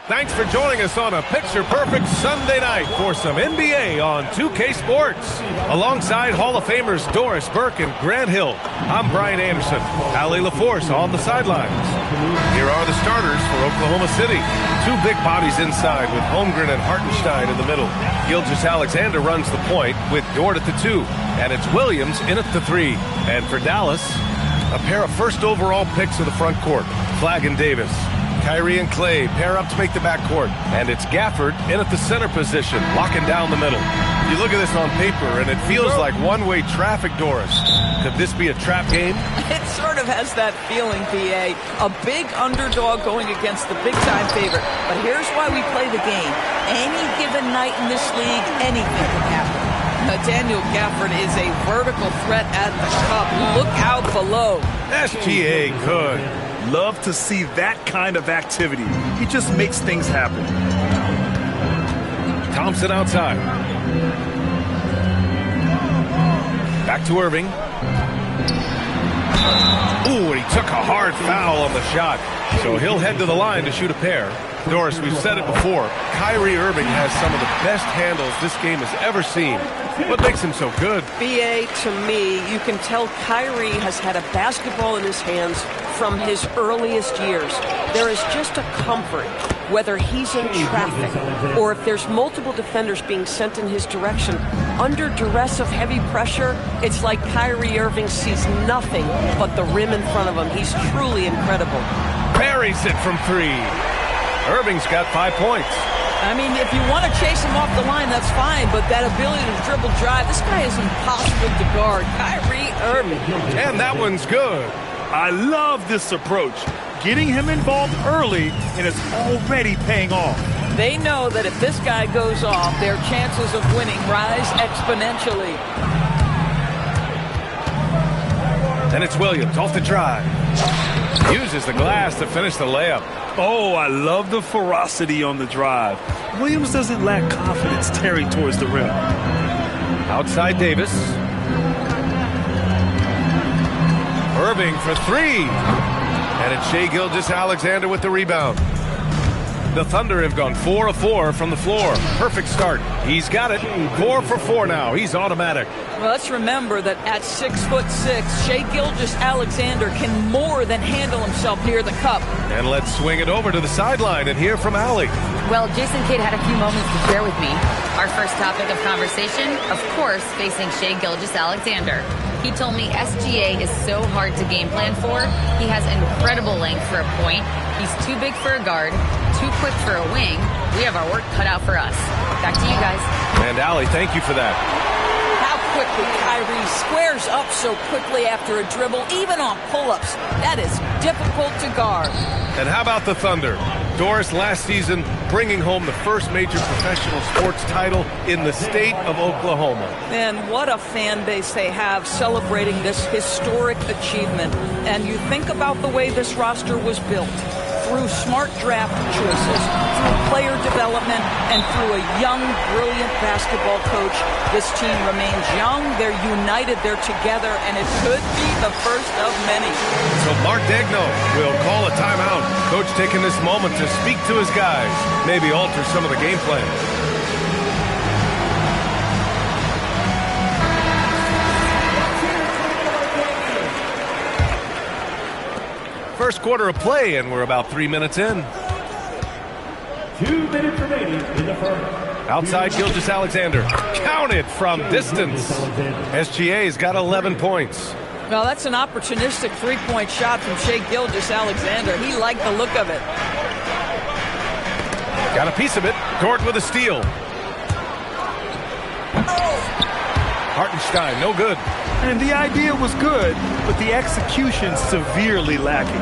Thanks for joining us on a picture-perfect Sunday night for some NBA on 2K Sports. Alongside Hall of Famers Doris Burke and Grant Hill, I'm Brian Anderson. Allie LaForce on the sidelines. Here are the starters for Oklahoma City. Two big bodies inside with Holmgren and Hartenstein in the middle. Gilgeous-Alexander runs the point with Dort at the 2. And it's Williams in at the 3. And for Dallas, a pair of first overall picks of the front court, Flagg and Davis. Kyrie and Clay pair up to make the backcourt. And it's Gafford in at the center position, locking down the middle. You look at this on paper, and it feels like one-way traffic, Doris. Could this be a trap game? It sort of has that feeling, B.A. A big underdog going against the big-time favorite. But here's why we play the game. Any given night in this league, anything can happen. Daniel Gafford is a vertical threat at the cup. Look out below. SGA good. Love to see that kind of activity. He just makes things happen. Thompson outside. Back to Irving. Ooh, and he took a hard foul on the shot. So he'll head to the line to shoot a pair. Doris, we've said it before. Kyrie Irving has some of the best handles this game has ever seen. What makes him so good? B.A., to me, you can tell Kyrie has had a basketball in his hands from his earliest years. There is just a comfort, whether he's in traffic or if there's multiple defenders being sent in his direction. Under duress of heavy pressure, it's like Kyrie Irving sees nothing but the rim in front of him. He's truly incredible. Buries it from 3. Irving's got 5 points. I mean, if you want to chase him off the line, that's fine, but that ability to dribble drive, this guy is impossible to guard. Kyrie Irving. And that one's good. I love this approach. Getting him involved early, and it's already paying off. They know that if this guy goes off, their chances of winning rise exponentially. And it's Williams off the drive. Uses the glass to finish the layup. Oh, I love the ferocity on the drive. Williams doesn't lack confidence tearing towards the rim. Outside Davis. Irving for 3. And it's Shai Gilgeous-Alexander with the rebound. The Thunder have gone 4 of 4 from the floor. Perfect start. He's got it. 4 for 4 now. He's automatic. Well, let's remember that at 6'6", Shai Gilgeous-Alexander can more than handle himself near the cup. And let's swing it over to the sideline and hear from Allie. Well, Jason Kidd had a few moments to share with me. Our first topic of conversation, of course, facing Shai Gilgeous-Alexander. He told me SGA is so hard to game plan for. He has incredible length for a point. He's too big for a guard, too quick for a wing. We have our work cut out for us. Back to you guys. And Allie, thank you for that. How quickly Kyrie squares up so quickly after a dribble, even on pull-ups. That is difficult to guard. And how about the Thunder? Doris, last season, bringing home the first major professional sports title in the state of Oklahoma. And what a fan base they have celebrating this historic achievement. And you think about the way this roster was built. Through smart draft choices, through player development, and through a young, brilliant basketball coach. This team remains young, they're united, they're together, and it could be the first of many. So Mark Degno will call a timeout. Coach taking this moment to speak to his guys, maybe alter some of the game plan. First quarter of play, and we're about 3 minutes in. 2 minutes remaining in the first. Outside Gilgeous-Alexander. Counted from distance. SGA's got 11 points. Well, that's an opportunistic three-point shot from Shai Gilgeous-Alexander. He liked the look of it. Got a piece of it. Dort with a steal. Hartenstein, no good. And the idea was good, but the execution severely lacking.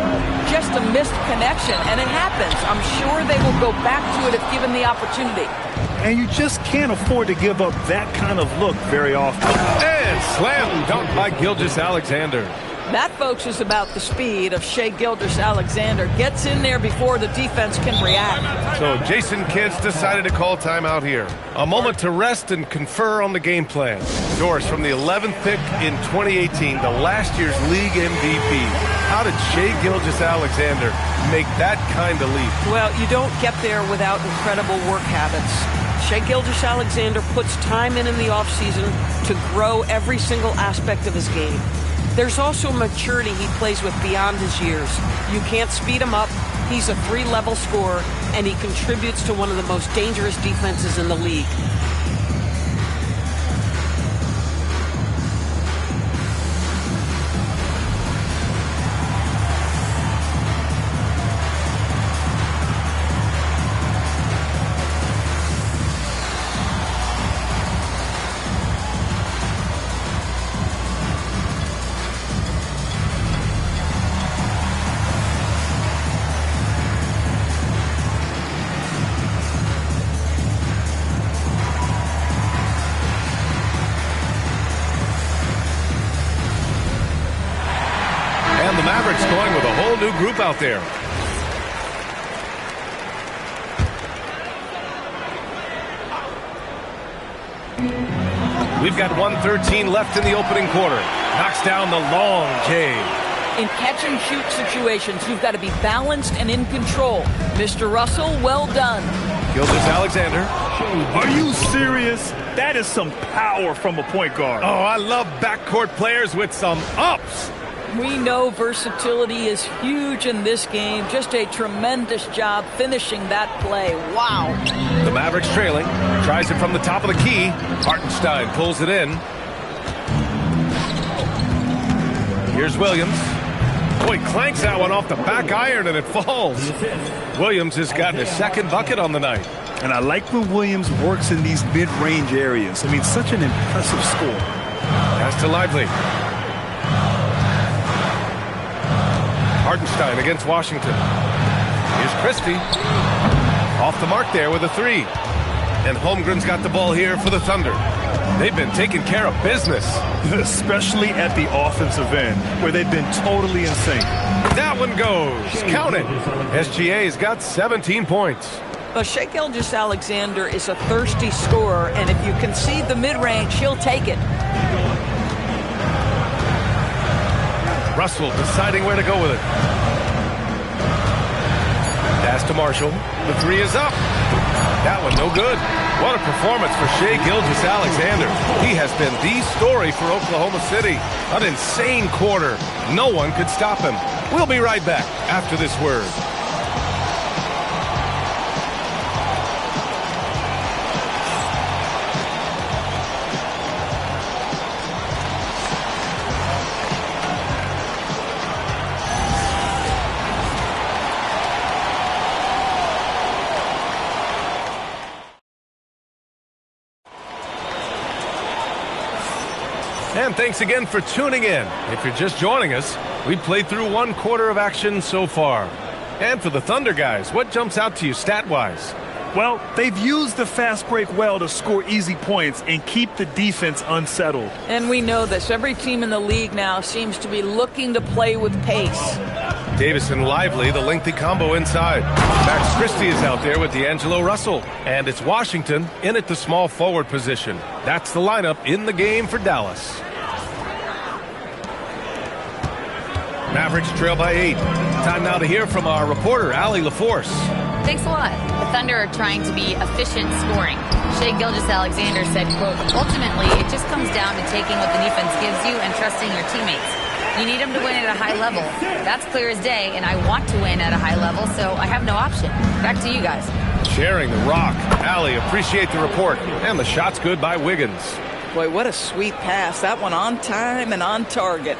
Just a missed connection, and it happens. I'm sure they will go back to it if given the opportunity. And you just can't afford to give up that kind of look very often. And slam dunk by Gilgeous-Alexander. That, folks, is about the speed of Shai Gilgeous-Alexander. Gets in there before the defense can react. So Jason Kidd's decided to call timeout here. A moment to rest and confer on the game plan. Doris, from the 11th pick in 2018, the last year's league MVP. How did Shai Gilgeous-Alexander make that kind of leap? Well, you don't get there without incredible work habits. Shai Gilgeous-Alexander puts time in the offseason to grow every single aspect of his game. There's also maturity he plays with beyond his years. You can't speed him up. He's a three-level scorer, and he contributes to one of the most dangerous defenses in the league. And the Mavericks going with a whole new group out there. We've got 1:13 left in the opening quarter. Knocks down the long J. In catch-and-shoot situations, you've got to be balanced and in control. Mr. Russell, well done. Gilgeous-Alexander. Are you serious? That is some power from a point guard. Oh, I love backcourt players with some ups. We know versatility is huge in this game. Just a tremendous job finishing that play. Wow. The Mavericks trailing. Tries it from the top of the key. Hartenstein pulls it in. Here's Williams. Boy, clanks that one off the back iron and it falls. Williams has gotten his second bucket on the night. And I like when Williams works in these mid-range areas. I mean, such an impressive score. Pass to Lively. Hartenstein against Washington. Here's Christie. Off the mark there with a three. And Holmgren's got the ball here for the Thunder. They've been taking care of business. Especially at the offensive end, where they've been totally in sync. That one goes. Count it. SGA's got 17 points. But Shai Gilgeous-Alexander is a thirsty scorer, and if you concede the mid-range, he'll take it. Russell deciding where to go with it. Pass to Marshall. The three is up. That one no good. What a performance for Shai Gilgeous-Alexander. He has been the story for Oklahoma City. An insane quarter. No one could stop him. We'll be right back after this word. And thanks again for tuning in. If you're just joining us, we played through one quarter of action so far. And for the Thunder guys, what jumps out to you stat-wise? Well, they've used the fast break well to score easy points and keep the defense unsettled. And we know this. Every team in the league now seems to be looking to play with pace. Davis and Lively, the lengthy combo inside. Max Christie is out there with D'Angelo Russell. And it's Washington in at the small forward position. That's the lineup in the game for Dallas. Mavericks trail by 8. Time now to hear from our reporter, Allie LaForce. Thanks a lot. The Thunder are trying to be efficient scoring. Shai Gilgeous-Alexander said, quote, ultimately, it just comes down to taking what the defense gives you and trusting your teammates. You need them to win at a high level. That's clear as day, and I want to win at a high level, so I have no option. Back to you guys. Sharing the rock. Allie, appreciate the report. And the shot's good by Wiggins. Boy, what a sweet pass. That one on time and on target.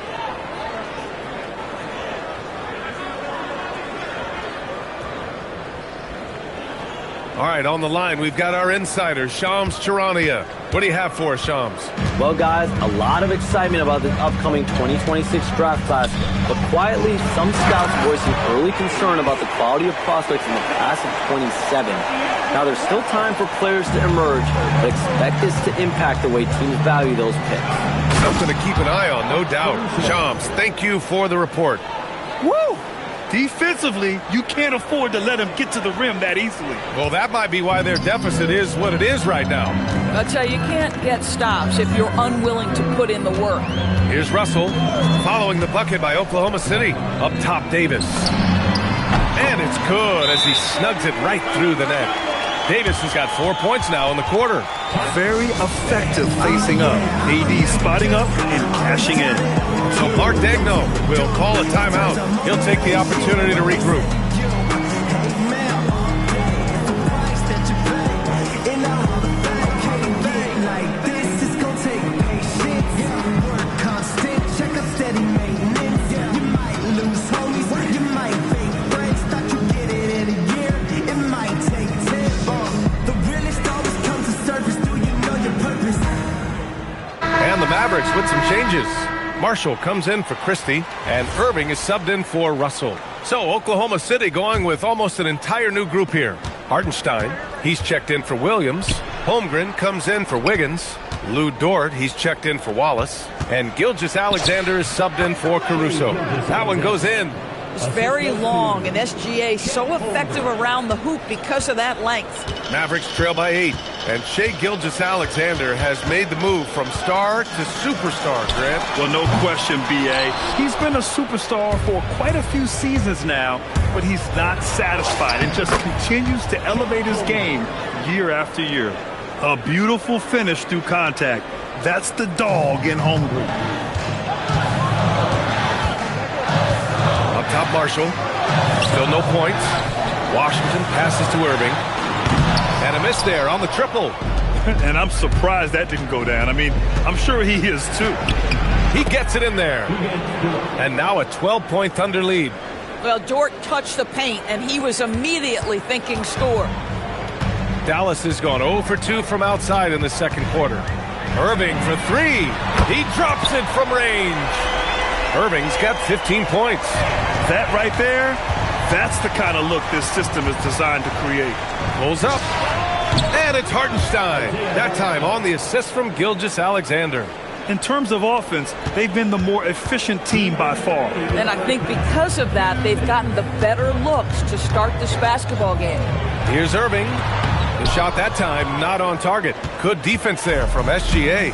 All right, on the line, we've got our insider, Shams Charania. What do you have for us, Shams? Well, guys, a lot of excitement about the upcoming 2026 draft class, but quietly, some scouts voicing early concern about the quality of prospects in the class of 27. Now, there's still time for players to emerge, but expect this to impact the way teams value those picks. Something to keep an eye on, no doubt. Shams, thank you for the report. Woo! Defensively, you can't afford to let him get to the rim that easily. Well, that might be why their deficit is what it is right now. I'll tell you, you can't get stops if you're unwilling to put in the work. Here's Russell, following the bucket by Oklahoma City. Up top, Davis. And it's good as he snugs it right through the net. Davis has got 4 points now in the quarter. Very effective facing up. AD spotting up and cashing in. So Mark Dagno will call a timeout. He'll take the opportunity to regroup. And the Mavericks with some changes. Marshall comes in for Christie, and Irving is subbed in for Russell. So Oklahoma City going with almost an entire new group here. Hartenstein, he's checked in for Williams. Holmgren comes in for Wiggins. Lou Dort, he's checked in for Wallace. And Gilgeous-Alexander is subbed in for Caruso. That one goes in. It's very long, and SGA so effective around the hoop because of that length. Mavericks trail by 8, and Shai Gilgeous-Alexander has made the move from star to superstar, Grant. Well, no question, B.A. He's been a superstar for quite a few seasons now, but he's not satisfied and just continues to elevate his game year after year. A beautiful finish through contact. That's the dog in Holmgren. Top Marshall, still no points. Washington passes to Irving. And a miss there on the triple. And I'm surprised that didn't go down. I mean, I'm sure he is too. He gets it in there. And now a 12-point Thunder lead. Well, Dort touched the paint, and he was immediately thinking score. Dallas has gone 0 for 2 from outside in the second quarter. Irving for 3. He drops it from range. Irving's got 15 points. That right there, that's the kind of look this system is designed to create. Pulls up, and it's Hartenstein. That time on the assist from Gilgeous-Alexander. In terms of offense, they've been the more efficient team by far. And I think because of that, they've gotten the better looks to start this basketball game. Here's Irving. The shot that time not on target. Good defense there from SGA.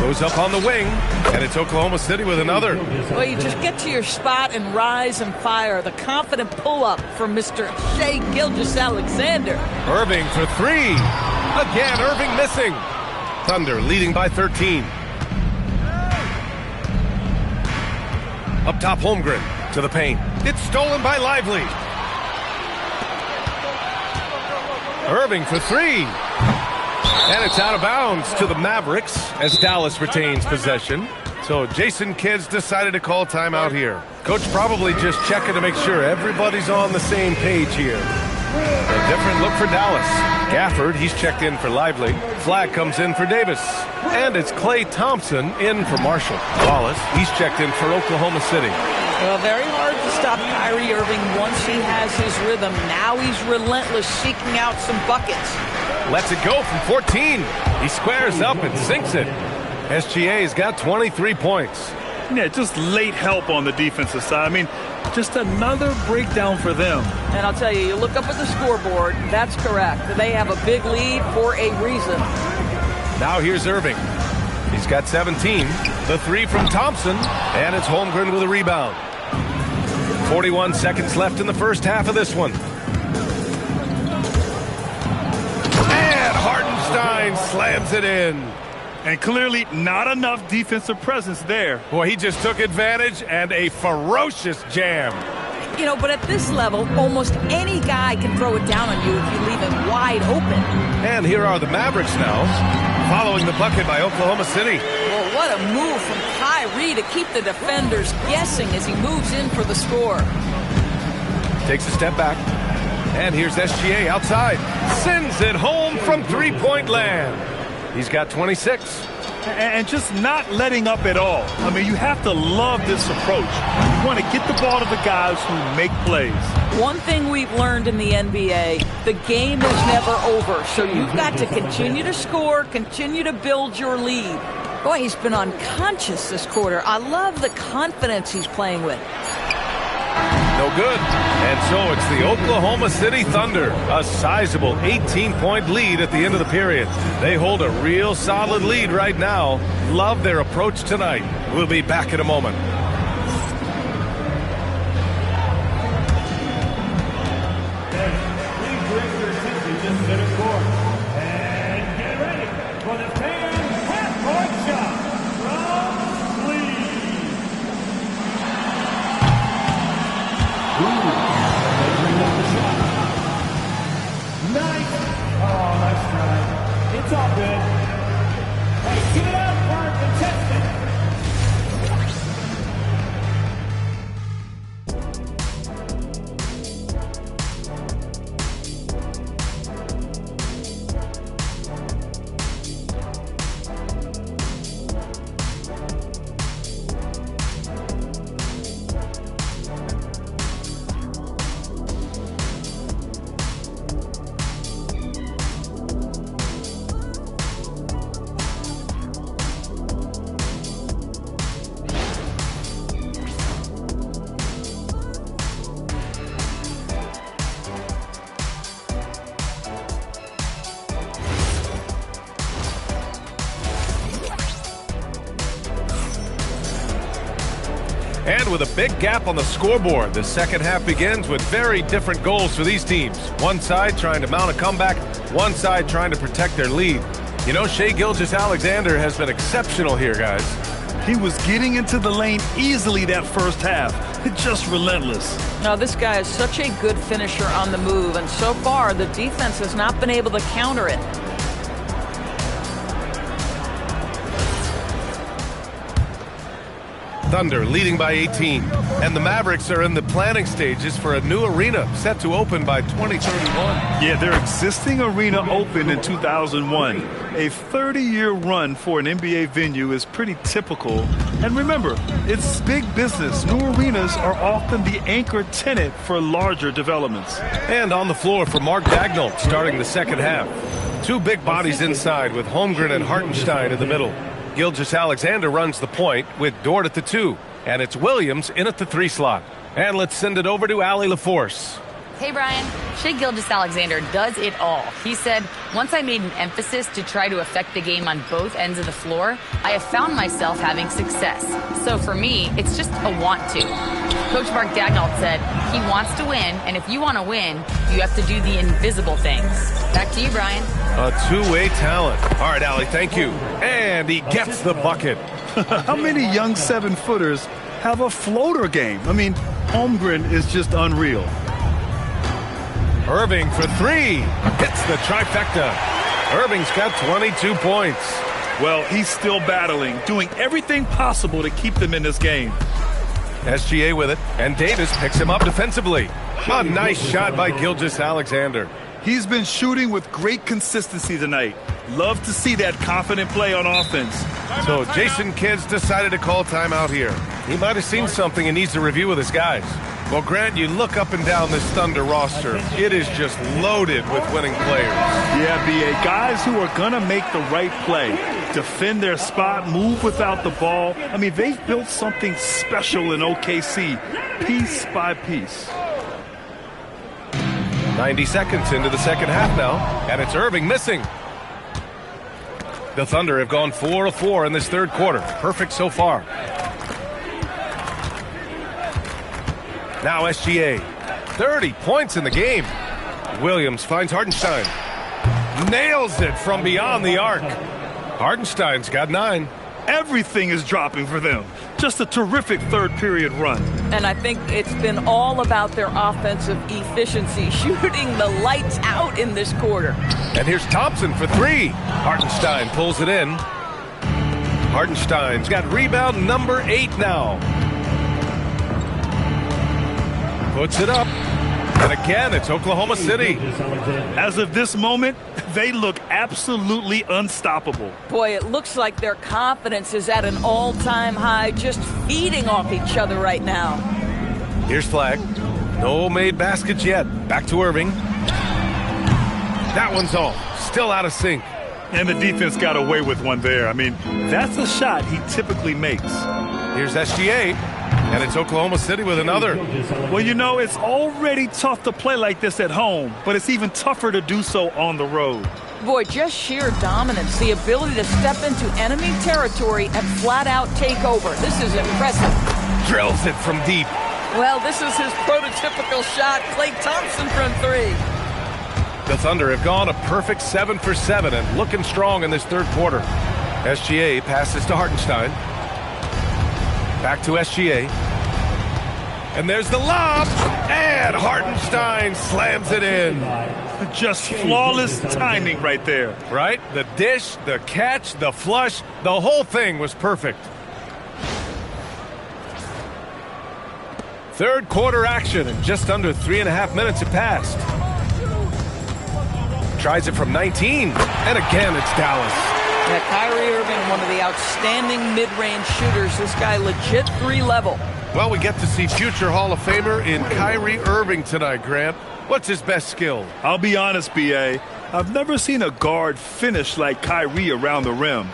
Goes up on the wing, and it's Oklahoma City with another. Well, you just get to your spot and rise and fire. The confident pull-up from Mr. Shai Gilgeous-Alexander. Irving for 3. Again, Irving missing. Thunder leading by 13. Up top, Holmgren to the paint. It's stolen by Lively. Irving for 3. And it's out of bounds to the Mavericks as Dallas retains possession. So Jason Kidd's decided to call timeout here. Coach probably just checking to make sure everybody's on the same page here. A different look for Dallas. Gafford, he's checked in for Lively. Flagg comes in for Davis. And it's Klay Thompson in for Marshall. Wallace, he's checked in for Oklahoma City. Well, very hard to stop Kyrie Irving once he has his rhythm. Now he's relentless, seeking out some buckets. Lets it go from 14. He squares up and sinks it. SGA's got 23 points. Yeah, just late help on the defensive side. I mean, just another breakdown for them. And I'll tell you, you look up at the scoreboard, that's correct. They have a big lead for a reason. Now here's Irving. He's got 17. The 3 from Thompson, and it's Holmgren with a rebound. 41 seconds left in the first half of this one. And Hartenstein slams it in. And clearly not enough defensive presence there. Boy, he just took advantage and a ferocious jam. You know, but at this level, almost any guy can throw it down on you if you leave him wide open. And here are the Mavericks now, following the bucket by Oklahoma City. Well, what a move from Kyrie to keep the defenders guessing as he moves in for the score. Takes a step back. And here's SGA outside. Sends it home from three-point land. He's got 26. And just not letting up at all. I mean, you have to love this approach. You want to get the ball to the guys who make plays. One thing we've learned in the NBA, the game is never over. So you've got to continue to score, continue to build your lead. Boy, he's been unconscious this quarter. I love the confidence he's playing with. No good. And so it's the Oklahoma City Thunder, a sizable 18-point lead at the end of the period. They hold a real solid lead right now. Love their approach tonight. We'll be back in a moment. Please bring your attention to center court. And get ready for the fan half-court shot from Lee. Nice. Oh, nice try. It's all good. Let's give it up for our contestant. And with a big gap on the scoreboard, the second half begins with very different goals for these teams. One side trying to mount a comeback, one side trying to protect their lead. You know, Shai Gilgeous-Alexander has been exceptional here, guys. He was getting into the lane easily that first half. It's just relentless. Now, this guy is such a good finisher on the move, and so far the defense has not been able to counter it. Thunder leading by 18. And the Mavericks are in the planning stages for a new arena set to open by 2031. Yeah, their existing arena opened in 2001. A 30-year run for an NBA venue is pretty typical. And remember, it's big business. New arenas are often the anchor tenant for larger developments. And on the floor for Mark Daigneault starting the second half. Two big bodies inside with Holmgren and Hartenstein in the middle. Gilgeous-Alexander runs the point with Dort at the 2. And it's Williams in at the 3 slot. And let's send it over to Allie LaForce. Hey, Brian. Shai Gilgeous-Alexander does it all. He said, once I made an emphasis to try to affect the game on both ends of the floor, I have found myself having success. So for me, it's just a want to. Coach Mark Daigneault said, he wants to win, and if you want to win, you have to do the invisible things. Back to you, Brian. A two-way talent. All right, Allie, thank you. And he gets the bucket. How many young 7-footers have a floater game? I mean, Holmgren is just unreal. Irving for 3. Hits the trifecta. Irving's got 22 points. Well, he's still battling, doing everything possible to keep them in this game. SGA with it, and Davis picks him up defensively. A nice shot by Gilgeous-Alexander. He's been shooting with great consistency tonight. Love to see that confident play on offense. So Jason Kidd's decided to call timeout here. He might have seen something and needs to review with his guys. Well, Grant, you look up and down this Thunder roster. It is just loaded with winning players. Yeah, B.A. Guys who are going to make the right play, defend their spot, move without the ball. I mean, they've built something special in OKC, piece by piece. 90 seconds into the second half now, and it's Irving missing. The Thunder have gone 4 of 4 in this third quarter. Perfect so far. Now SGA. 30 points in the game. Williams finds Hartenstein. Nails it from beyond the arc. Hartenstein's got 9. Everything is dropping for them. Just a terrific third period run. And I think it's been all about their offensive efficiency, shooting the lights out in this quarter. And here's Thompson for 3. Hartenstein pulls it in. Hartenstein's got rebound number 8 now. Puts it up. And again, it's Oklahoma City. As of this moment, they look absolutely unstoppable. Boy, it looks like their confidence is at an all-time high, just feeding off each other right now. Here's flag. No made baskets yet. Back to Irving. That one's off. Still out of sync. And the defense got away with one there. I mean, that's a shot he typically makes. Here's SGA, and it's Oklahoma City with another. Well, you know, it's already tough to play like this at home, but it's even tougher to do so on the road. Boy, just sheer dominance, the ability to step into enemy territory and flat out take over. This is impressive. Drills it from deep. Well, this is his prototypical shot. Klay Thompson from three. The Thunder have gone a perfect 7 for 7 and looking strong in this third quarter. SGA passes to Hartenstein. Back to SGA. And there's the lob. And Hartenstein slams it in. Just flawless timing right there. Right? The dish, the catch, the flush, the whole thing was perfect. Third quarter action, and just under 3.5 minutes have passed. Tries it from 19, and again it's Dallas. Yeah, Kyrie Irving, one of the outstanding mid-range shooters. This guy legit 3-level. Well, we get to see future Hall of Famer in Kyrie Irving tonight, Grant. What's his best skill? I'll be honest, B.A. I've never seen a guard finish like Kyrie around the rim.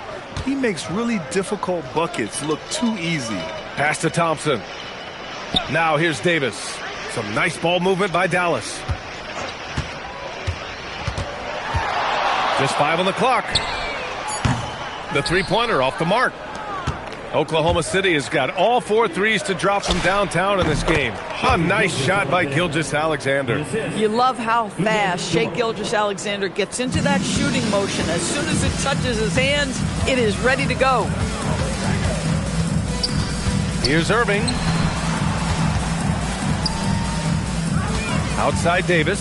He makes really difficult buckets look too easy. Pass to Thompson. Now here's Davis. Some nice ball movement by Dallas. Just 5 on the clock. The three-pointer off the mark. Oklahoma City has got all 4 threes to drop from downtown in this game. A nice shot by Gilgeous-Alexander. You love how fast Shai Gilgeous-Alexander gets into that shooting motion. As soon as it touches his hands, it is ready to go. Here's Irving. Outside Davis.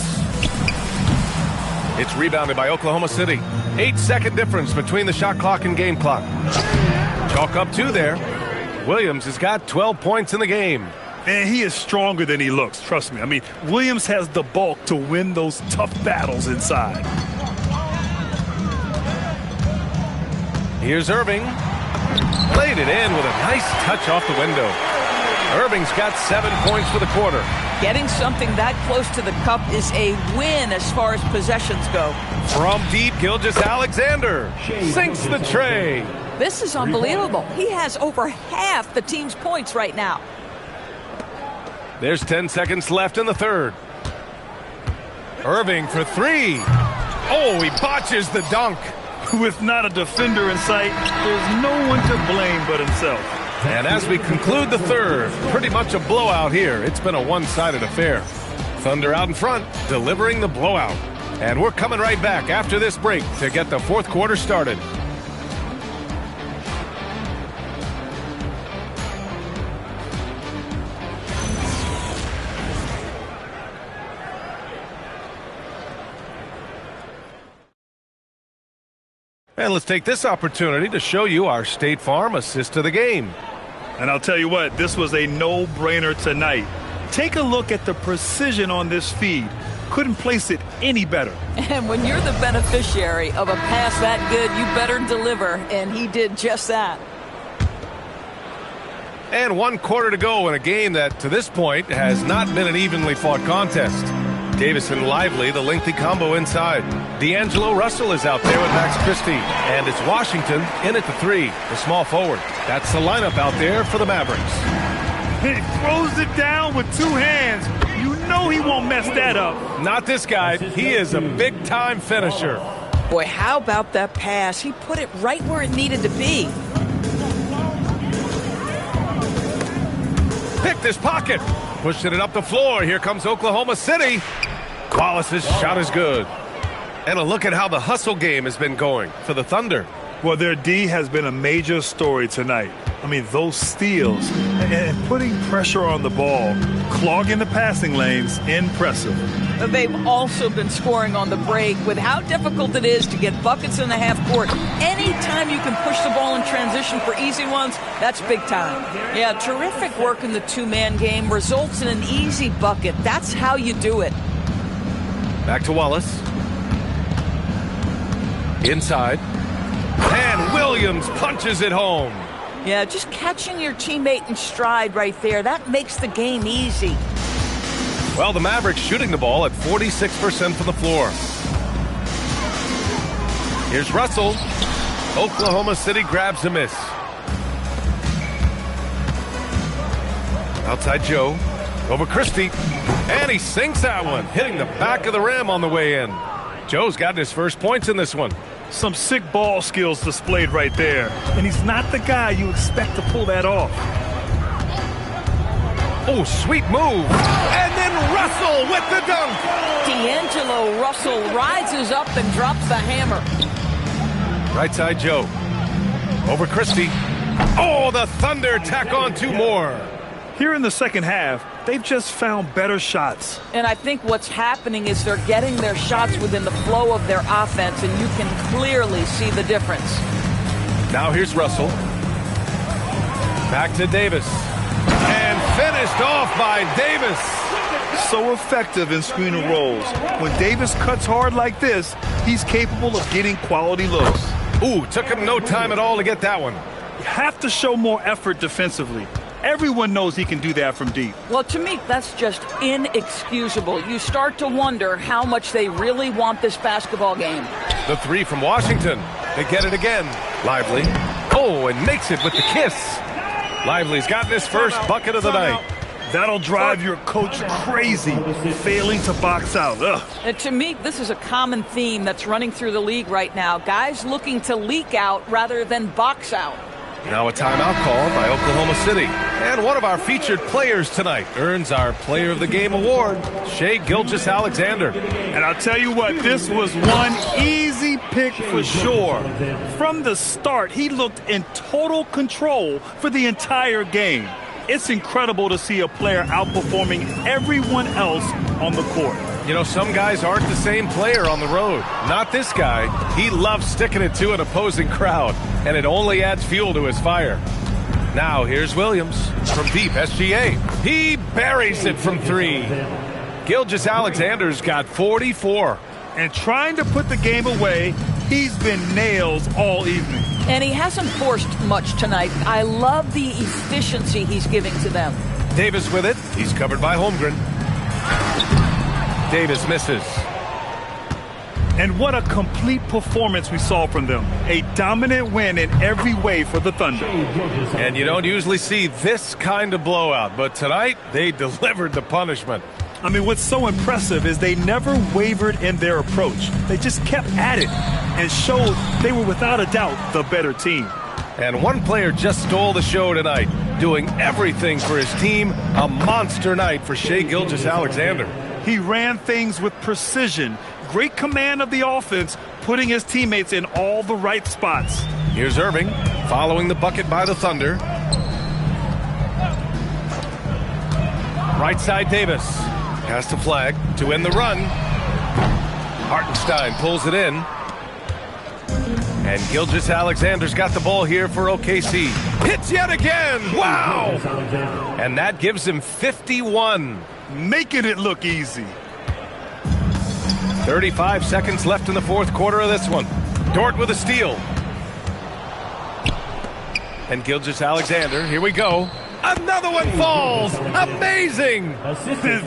It's rebounded by Oklahoma City. 8-second difference between the shot clock and game clock. Chalk up 2 there. Williams has got 12 points in the game. And he is stronger than he looks, trust me. I mean, Williams has the bulk to win those tough battles inside. Here's Irving. Laid it in with a nice touch off the window. Irving's got 7 points for the quarter. Getting something that close to the cup is a win as far as possessions go. From deep, Gilgeous-Alexander sinks the tray. This is unbelievable. He has over half the team's points right now. There's 10 seconds left in the third. Irving for 3. Oh, he botches the dunk. With not a defender in sight, there's no one to blame but himself. And as we conclude the third, pretty much a blowout here. It's been a one-sided affair. Thunder out in front, delivering the blowout. And we're coming right back after this break to get the fourth quarter started. And let's take this opportunity to show you our State Farm assist to the game. And I'll tell you what, this was a no-brainer tonight. Take a look at the precision on this feed. Couldn't place it any better. And when you're the beneficiary of a pass that good, you better deliver, and he did just that. And 1 quarter to go in a game that, to this point, has not been an evenly fought contest. Davis and Lively, the lengthy combo inside. D'Angelo Russell is out there with Max Christie. And it's Washington in at the 3, the small forward. That's the lineup out there for the Mavericks. He throws it down with 2 hands. You know he won't mess that up. Not this guy. He is a big-time finisher. Boy, how about that pass? He put it right where it needed to be. Picked his pocket. Pushing it up the floor. Here comes Oklahoma City. Wallace's shot is good. And a look at how the hustle game has been going for the Thunder. Well, their D has been a major story tonight. I mean, those steals and putting pressure on the ball, clogging the passing lanes, impressive. They've also been scoring on the break. With how difficult it is to get buckets in the half court, anytime you can push the ball in transition for easy ones, that's big time. Yeah, terrific work in the two-man game results in an easy bucket. That's how you do it. Back to Wallace. Inside. And Williams punches it home. Yeah, just catching your teammate in stride right there, that makes the game easy. Well, the Mavericks shooting the ball at 46% from the floor. Here's Russell. Oklahoma City grabs a miss. Outside Joe. Over Christie. And he sinks that one, hitting the back of the rim on the way in. Joe's gotten his first points in this one. Some sick ball skills displayed right there. And he's not the guy you expect to pull that off. Oh, sweet move. And then Russell with the dunk. D'Angelo Russell rises up and drops the hammer. Right side Joe. Over Christie. Oh, the Thunder tack on two more. Here in the second half, they've just found better shots. And I think what's happening is they're getting their shots within the flow of their offense, and you can clearly see the difference. Now here's Russell. Back to Davis. And finished off by Davis. So effective in screen and rolls. When Davis cuts hard like this, he's capable of getting quality looks. Ooh, took him no time at all to get that one. You have to show more effort defensively. Everyone knows he can do that from deep. Well, to me, that's just inexcusable. You start to wonder how much they really want this basketball game. The three from Washington. They get it again. Lively. Oh, and makes it with the kiss. Lively's gotten his first bucket of the night. That'll drive your coach crazy, failing to box out. Ugh. And to me, this is a common theme that's running through the league right now. Guys looking to leak out rather than box out. Now a timeout called by Oklahoma City. And one of our featured players tonight earns our Player of the Game award, Shai Gilgeous-Alexander. And I'll tell you what, this was one easy pick for sure. From the start, he looked in total control for the entire game. It's incredible to see a player outperforming everyone else on the court. You know, some guys aren't the same player on the road. Not this guy. He loves sticking it to an opposing crowd, and it only adds fuel to his fire. Now here's Williams from deep SGA. He buries it from three. Gilgeous-Alexander's got 44. And trying to put the game away, he's been nails all evening. And he hasn't forced much tonight. I love the efficiency he's giving to them. Davis with it. He's covered by Holmgren. Davis misses. And what a complete performance we saw from them. A dominant win in every way for the Thunder. And you don't usually see this kind of blowout, but tonight they delivered the punishment. I mean, what's so impressive is they never wavered in their approach. They just kept at it and showed they were without a doubt the better team. And one player just stole the show tonight, doing everything for his team. A monster night for Shai Gilgeous-Alexander. He ran things with precision, great command of the offense, putting his teammates in all the right spots. Here's Irving, following the bucket by the Thunder. Right side Davis. Pass to Flag to end the run. Hartenstein pulls it in. And Gilgeous-Alexander's got the ball here for OKC. Hits yet again! Wow! And that gives him 51. Making it look easy. 35 seconds left in the fourth quarter of this one. Dort with a steal. And Gilgeous-Alexander, here we go. Another one falls! Amazing!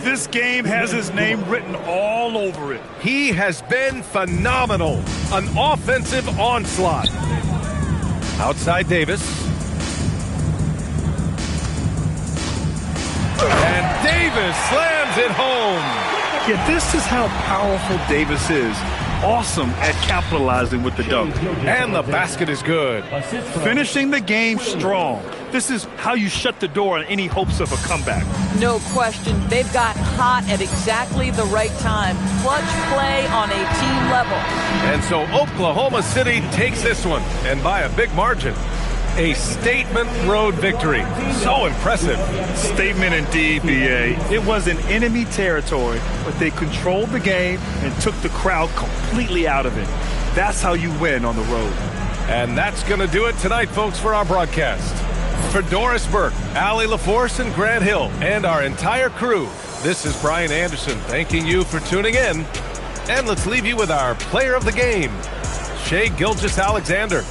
This game has his name written all over it. He has been phenomenal. An offensive onslaught. Outside Davis. And Davis slams it home. Yeah, this is how powerful Davis is. Awesome at capitalizing with the dunk. And the basket is good. Finishing the game strong. This is how you shut the door on any hopes of a comeback. No question. They've got hot at exactly the right time. Clutch play on a team level. And so Oklahoma City takes this one, and by a big margin. A statement road victory. So impressive. Statement indeed, B.A. It was in enemy territory, but they controlled the game and took the crowd completely out of it. That's how you win on the road. And that's going to do it tonight, folks, for our broadcast. For Doris Burke, Allie LaForce, and Grant Hill, and our entire crew, this is Brian Anderson thanking you for tuning in. And let's leave you with our player of the game, Shai Gilgeous-Alexander.